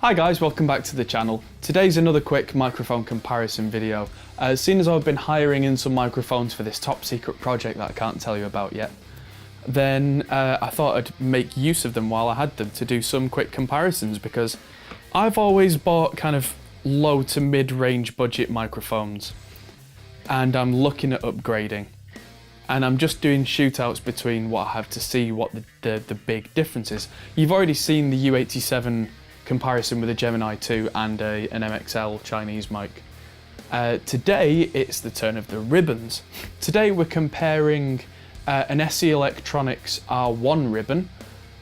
Hi guys, welcome back to the channel. Today's another quick microphone comparison video. Seeing as I've been hiring in some microphones for this top secret project that I can't tell you about yet, then I thought I'd make use of them while I had them to do some quick comparisons, because I've always bought kind of low to mid-range budget microphones and I'm looking at upgrading. And I'm just doing shootouts between what I have to see what the big difference is. You've already seen the U87 comparison with a Gemini 2 and an MXL Chinese mic. Today it's the turn of the ribbons. Today we're comparing an SE Electronics R1 ribbon,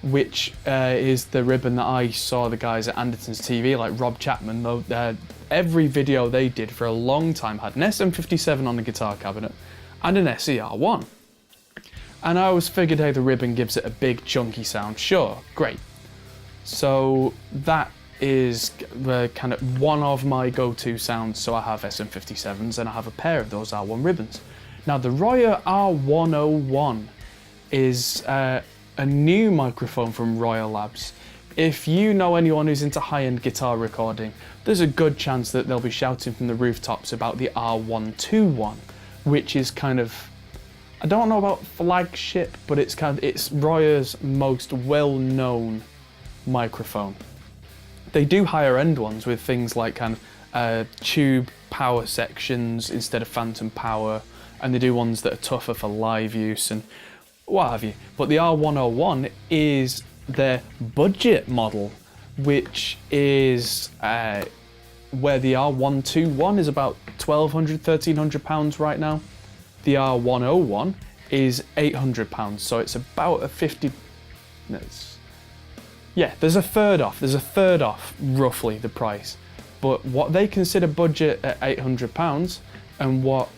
which is the ribbon that I saw the guys at Anderton's TV, like Rob Chapman, though every video they did for a long time had an SM57 on the guitar cabinet and an SE R1. And I always figured, hey, the ribbon gives it a big chunky sound. Sure, great. So that is kind of one of my go-to sounds. So I have SM57s and I have a pair of those R1 ribbons. Now the Royer R101 is a new microphone from Royer Labs. If you know anyone who's into high-end guitar recording, there's a good chance that they'll be shouting from the rooftops about the R121, which is kind of, I don't know about flagship, but it's Royer's most well-known microphone. They do higher end ones with things like kind of tube power sections instead of phantom power, and they do ones that are tougher for live use and what have you. But the R101 is their budget model, which is where the R121 is about £1,200, £1,300 right now. The R101 is £800, so it's about a 50. Yeah, there's a third off roughly the price. But what they consider budget at £800 and what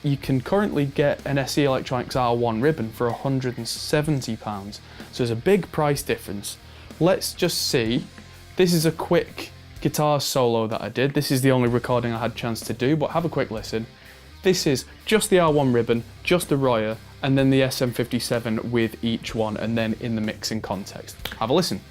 you can currently get an SE Electronics R1 ribbon for £170. So there's a big price difference. Let's just see. This is a quick guitar solo that I did. This is the only recording I had a chance to do, but have a quick listen. This is just the R1 ribbon, just the Royer, and then the SM57 with each one, and then in the mixing context. Have a listen.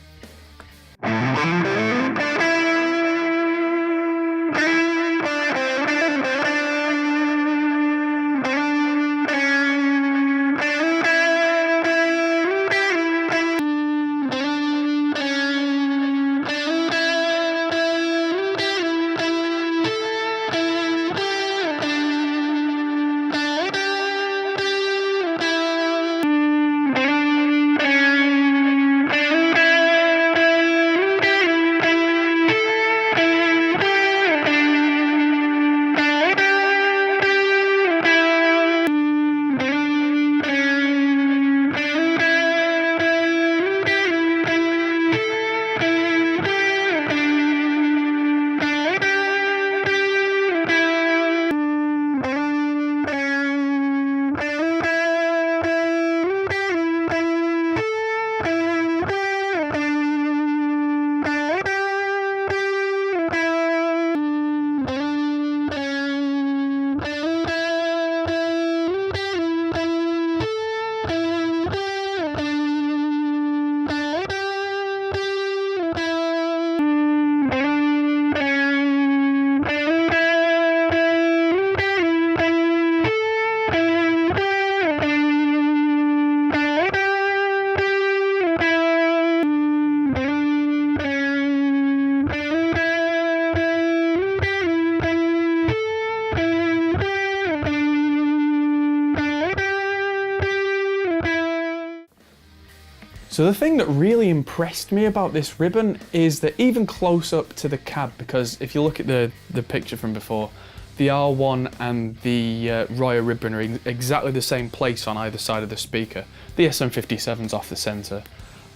So the thing that really impressed me about this ribbon is that even close up to the cab, because if you look at the picture from before, the R1 and the Royer ribbon are in exactly the same place on either side of the speaker. The SM57's off the centre,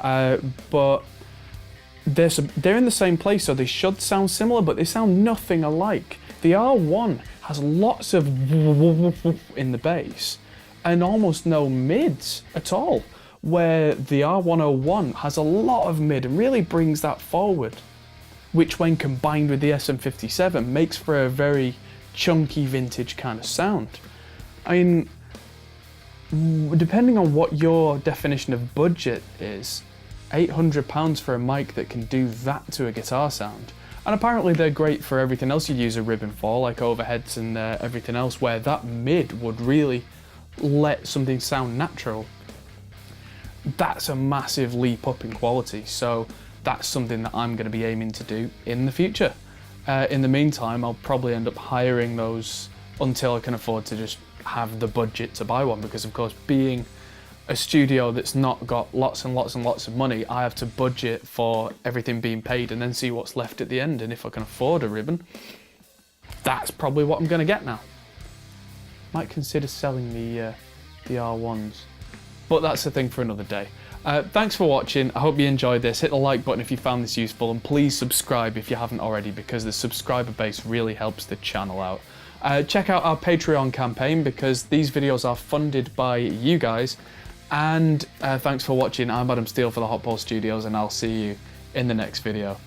but they're in the same place, so they should sound similar, but they sound nothing alike. The R1 has lots of in the bass and almost no mids at all, where the R101 has a lot of mid and really brings that forward, which when combined with the SM57 makes for a very chunky vintage kind of sound. I mean, depending on what your definition of budget is, £800 for a mic that can do that to a guitar sound. And apparently they're great for everything else you'd use a ribbon for, like overheads and everything else, where that mid would really let something sound natural. That's a massive leap up in quality, so that's something that I'm going to be aiming to do in the future. In the meantime, I'll probably end up hiring those until I can afford to just have the budget to buy one, because of course, being a studio that's not got lots and lots and lots of money, I have to budget for everything being paid and then see what's left at the end. And if I can afford a ribbon, that's probably what I'm going to get now. Might consider selling the R1s, but that's a thing for another day. Thanks for watching. I hope you enjoyed this. Hit the like button if you found this useful, and please subscribe if you haven't already, because the subscriber base really helps the channel out. Check out our Patreon campaign, because these videos are funded by you guys. And thanks for watching. I'm Adam Steele for the Hot Pole Studios, and I'll see you in the next video.